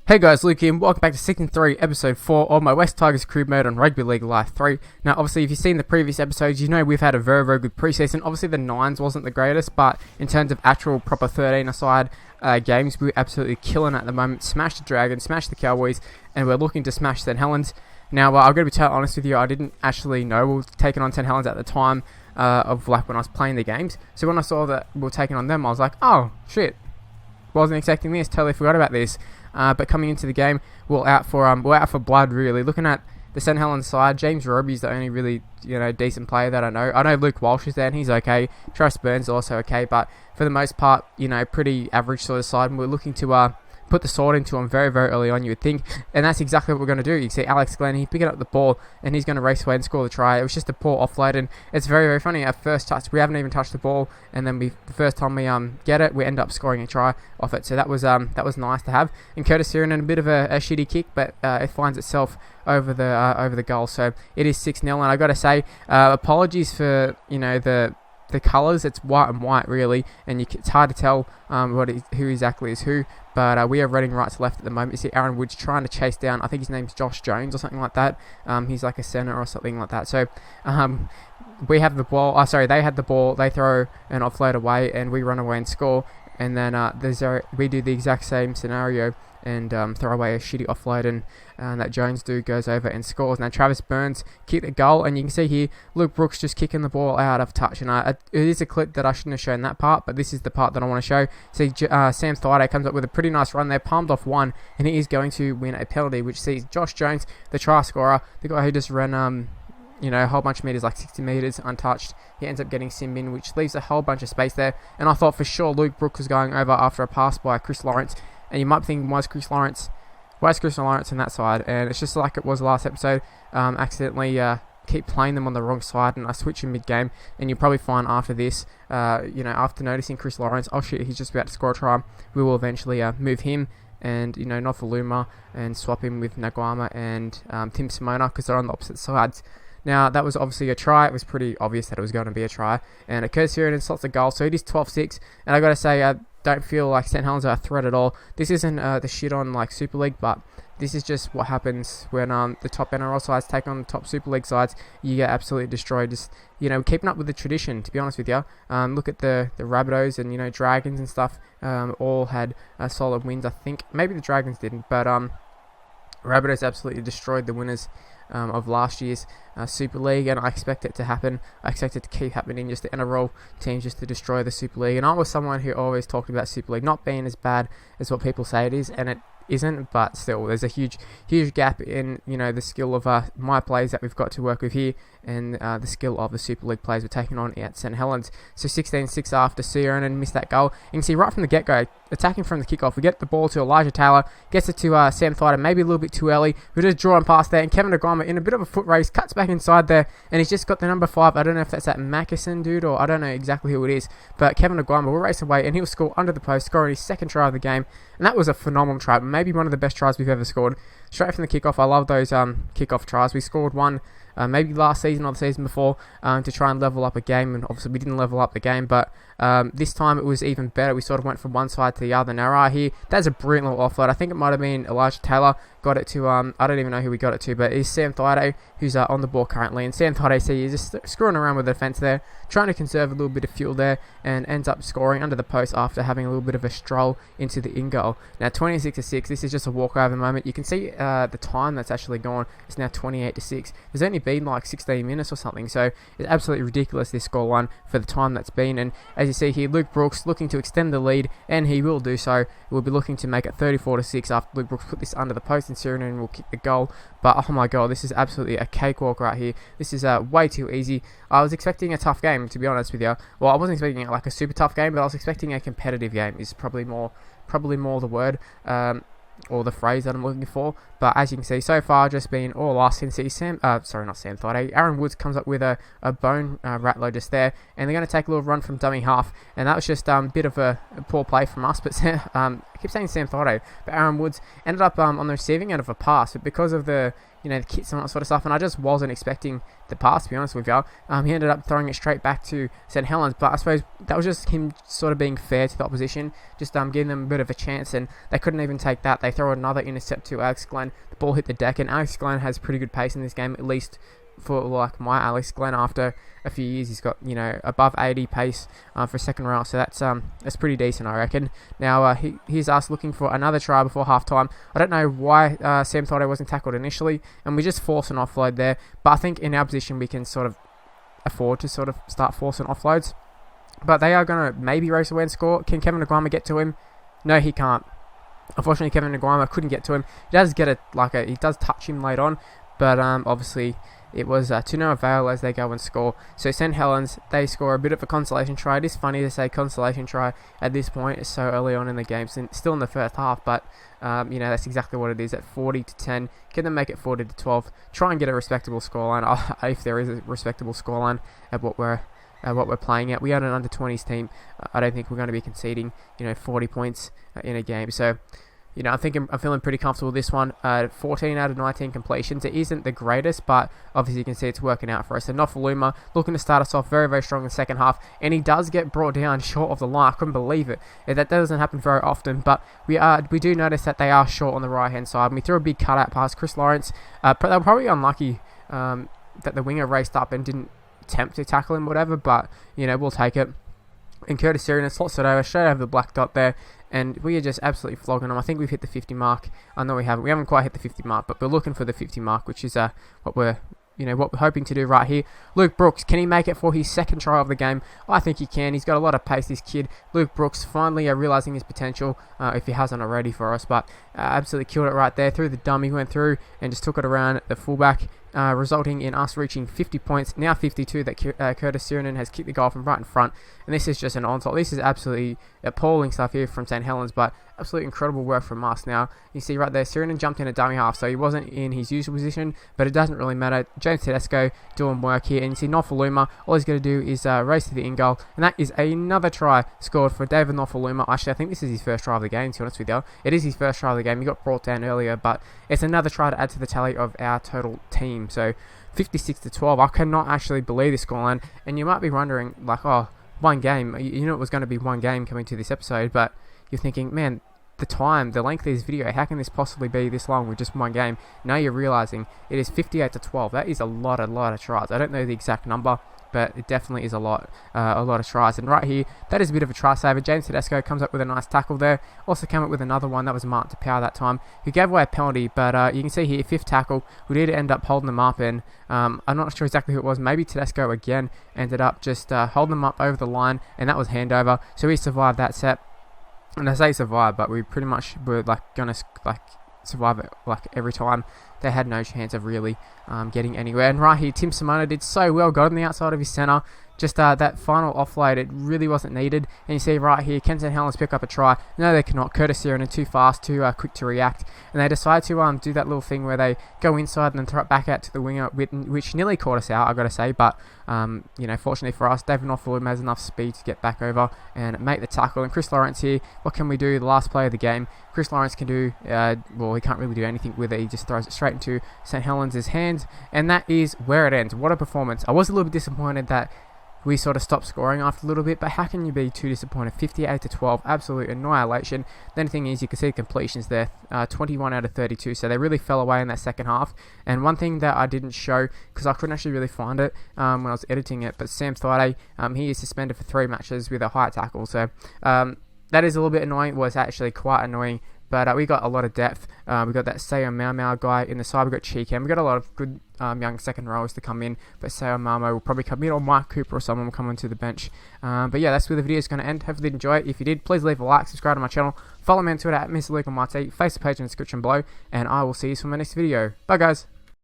Hey guys, Luke here, and welcome back to Season 3, Episode 4 of my West Tigers Crew mode on Rugby League Live 3. Now, obviously, if you've seen the previous episodes, you know we've had a very, very good preseason. Obviously, the Nines wasn't the greatest, but in terms of actual proper 13-a-side games, we're absolutely killing at the moment. Smashed the Dragons, smashed the Cowboys, and we're looking to smash St Helens. Now, I'm going to be totally honest with you, I didn't actually know we were taking on St Helens at the time of like when I was playing the games. So when I saw that we were taking on them, I was like, oh, shit. Wasn't expecting this, totally forgot about this. But coming into the game, we're out for blood, really. Looking at the St Helens side, James Roby's the only really decent player that I know. I know Luke Walsh is there and he's okay. Travis Burns is also okay, but for the most part, pretty average sort of side. And we're looking to put the sword into him very, very early on, you would think. And that's exactly what we're going to do. You can see Alex Glenn, he's picking up the ball and he's going to race away and score the try. It was just a poor offload, and it's very, very funny. Our first touch, we haven't even touched the ball, and then the first time we get it, we end up scoring a try off it. So that was nice to have. And Curtis Siren in a bit of a shitty kick, but it finds itself over the goal. So it is 6-0, and I got to say, apologies for the colours. It's white and white, really, and it's hard to tell who exactly is who. But we are running right to left at the moment. You see Aaron Woods trying to chase down, I think his name's Josh Jones or something like that. He's like a centre or something like that. So we have the ball. They had the ball. They throw an offload away, and we run away and score. And then we do the exact same scenario and throw away a shitty offload, and that Jones dude goes over and scores. Now Travis Burns kicked the goal, and you can see here Luke Brooks just kicking the ball out of touch. And it is a clip that I shouldn't have shown that part, but this is the part that I want to show. See Sam Thaiday comes up with a pretty nice run there, palmed off one, and he is going to win a penalty, which sees Josh Jones, the try scorer, the guy who just ran a whole bunch of meters, like 60 meters untouched. He ends up getting sin bin, which leaves a whole bunch of space there. And I thought for sure Luke Brooks was going over after a pass by Chris Lawrence. And you might be thinking, why is Chris Lawrence on that side? And it's just like it was last episode. Accidentally keep playing them on the wrong side, and I switch in mid-game. And you'll probably find after this, after noticing Chris Lawrence, oh shit, he's just about to score a try, we will eventually move him and Nofaluma and swap him with Naguama and Tim Simona, because they're on the opposite sides. Now, that was obviously a try. It was pretty obvious that it was going to be a try. And it occurs here and slots a goal. So it is 12-6. And I got to say, I don't feel like St Helens are a threat at all. This isn't the shit on like Super League, but this is just what happens when the top NRL sides take on the top Super League sides. You get absolutely destroyed. Just, keeping up with the tradition, to be honest with you. Look at the Rabbitohs and, Dragons and stuff. All had solid wins, I think. Maybe the Dragons didn't, but Rabbitohs absolutely destroyed the winners of last year's Super League, and I expect it to happen. I expect it to keep happening, just the NRL teams just to destroy the Super League. And I was someone who always talked about Super League not being as bad as what people say it is, and it isn't, but still there's a huge gap in the skill of my players that we've got to work with here, and the skill of the Super League players we're taking on at St Helens. So 16-6 after Siren and missed that goal. You can see right from the get-go, attacking from the kickoff, we get the ball to Elijah Taylor, gets it to Sam Thaiday, maybe a little bit too early. We're just drawing past there, and Kevin Naguama in a bit of a foot race cuts back inside there, and he's just got the number 5. I don't know if that's that Mackinson dude, or I don't know exactly who it is, but Kevin Naguama will race away, and he'll score under the post, scoring his second try of the game. And that was a phenomenal try, maybe one of the best tries we've ever scored. Straight from the kickoff. I love those kickoff tries. We scored one maybe last season or the season before to try and level up a game, and obviously we didn't level up the game, but this time it was even better. We sort of went from one side to the other. Now right here, that's a brilliant little offload. I think it might have been Elijah Taylor got it to, I don't even know who we got it to, but it's Sam Thaiday who's on the ball currently, and Sam Thaiday, see, he's just screwing around with the defence there, trying to conserve a little bit of fuel there, and ends up scoring under the post after having a little bit of a stroll into the in goal. Now 26-6, this is just a walkover moment. You can see the time that's actually gone. It's now 28-6. There's only been like 16 minutes or something, so it's absolutely ridiculous, this scoreline, for the time that's been. And as you see here, Luke Brooks looking to extend the lead, and he will do so. We'll be looking to make it 34-6 after Luke Brooks put this under the post, and Sirenin will kick the goal. But oh my god, this is absolutely a cakewalk right here. This is way too easy. I was expecting a tough game, to be honest with you. Well, I wasn't expecting like a super tough game, but I was expecting a competitive game, is probably more the word, or the phrase that I'm looking for. But as you can see, so far just been all us. You can see not Sam Thaiday, Aaron Woods comes up with a bone rattler just there, and they're going to take a little run from dummy half, and that was just a bit of a poor play from us, but I keep saying Sam Thaiday, but Aaron Woods ended up on the receiving end of a pass, but because of the the kits and that sort of stuff, and I just wasn't expecting the pass, to be honest with you. He ended up throwing it straight back to St Helens, but I suppose that was just him sort of being fair to the opposition, just giving them a bit of a chance, and they couldn't even take that. They throw another intercept to Alex Glenn. The ball hit the deck, and Alex Glenn has pretty good pace in this game, at least for like my Alex Glenn. After a few years, he's got above 80 pace for a second round, so that's pretty decent, I reckon. Now here's us looking for another try before halftime. I don't know why Sam Thaiday wasn't tackled initially, and we just forced an offload there, but I think in our position we can sort of afford to sort of start forcing offloads. But they are going to maybe race away and score. Can Kevin Naiqama get to him? No, he can't. Unfortunately, Kevin Naiqama couldn't get to him. He does get he does touch him late on, but obviously it was to no avail as they go and score. So St Helens, they score a bit of a consolation try. It is funny to say consolation try at this point. It's so early on in the game, still in the first half, but that's exactly what it is. At 40-10, can they make it 40-12? Try and get a respectable scoreline, if there is a respectable scoreline at what we're playing at. We are an under 20s team. I don't think we're going to be conceding 40 points in a game. So I'm feeling pretty comfortable with this one. 14 out of 19 completions. It isn't the greatest, but obviously you can see it's working out for us. And Nofaluma looking to start us off very, very strong in the second half, and he does get brought down short of the line. I couldn't believe it. That doesn't happen very often, but we do notice that they are short on the right hand side. And we threw a big cutout past Chris Lawrence. They were probably unlucky that the winger raced up and didn't attempt to tackle him, whatever, but we'll take it. And Curtis Sirian slots it over, straight over the black dot there, and we are just absolutely flogging them. I think we've hit the 50 mark. I know we haven't. We haven't quite hit the 50 mark, but we're looking for the 50 mark, which is what we're hoping to do right here. Luke Brooks, can he make it for his second try of the game? I think he can. He's got a lot of pace, this kid. Luke Brooks finally realising his potential, if he hasn't already for us, but absolutely killed it right there. Through the dummy, went through and just took it around the fullback, resulting in us reaching 50 points, now 52, that Curtis Sirian has kicked the goal from right in front, and this is just an onslaught. This is absolutely appalling stuff here from St Helens, but absolutely incredible work from us. Now, you see right there, Sirian jumped in a dummy half, so he wasn't in his usual position, but it doesn't really matter. James Tedesco doing work here, and you see Nofaluma, all he's going to do is race to the in goal, and that is another try scored for David Nofaluma. Actually, I think this is his first try of the game, to be honest with you. It is his first try of the game. He got brought down earlier, but it's another try to add to the tally of our total team. So 56-12. I cannot actually believe this scoreline, and you might be wondering, like, one game. You know it was going to be one game coming to this episode, but you're thinking, man, the length of this video, how can this possibly be this long with just one game? Now you're realizing it is 58-12. That is a lot of tries. I don't know the exact number, but it definitely is a lot of tries. And right here, that is a bit of a try saver. James Tedesco comes up with a nice tackle there. Also came up with another one. That was Martin Tapau that time, who gave away a penalty, but you can see here, fifth tackle, we did end up holding them up, and I'm not sure exactly who it was. Maybe Tedesco again ended up just holding them up over the line, and that was handover. So we survived that set. And I say survive, but we pretty much were gonna survive it every time. They had no chance of really getting anywhere. And right here, Tim Simona did so well, got on the outside of his centre. Just that final offload, it really wasn't needed. And you see right here, St Helens pick up a try. No, they cannot. Curtis Sirian are too fast, too quick to react. And they decide to do that little thing where they go inside and then throw it back out to the winger, which nearly caught us out, I've got to say. But, fortunately for us, David Nofaluma has enough speed to get back over and make the tackle. And Chris Lawrence here, what can we do? The last play of the game. Chris Lawrence can do, he can't really do anything with it. He just throws it straight into St Helens' hands. And that is where it ends. What a performance. I was a little bit disappointed that we sort of stopped scoring after a little bit, but how can you be too disappointed? 58-12, absolute annihilation. The only thing is, you can see completions there, 21 out of 32, so they really fell away in that second half. And one thing that I didn't show, because I couldn't actually really find it when I was editing it, but Sam Thaiday, he is suspended for 3 matches with a high tackle, so that is a little bit annoying. Well, it's actually quite annoying. But we got a lot of depth. We got that Sayo Mau guy in the side. We got Cheekham. We got a lot of good young second rowers to come in. But Sayo Mau will probably come in, or Mike Cooper or someone will come onto the bench. But yeah, that's where the video is going to end. Hopefully you enjoy it. If you did, please leave a like, subscribe to my channel, follow me on Twitter at Mr. Luke on my Facebook page in the description below, and I will see you for my next video. Bye guys.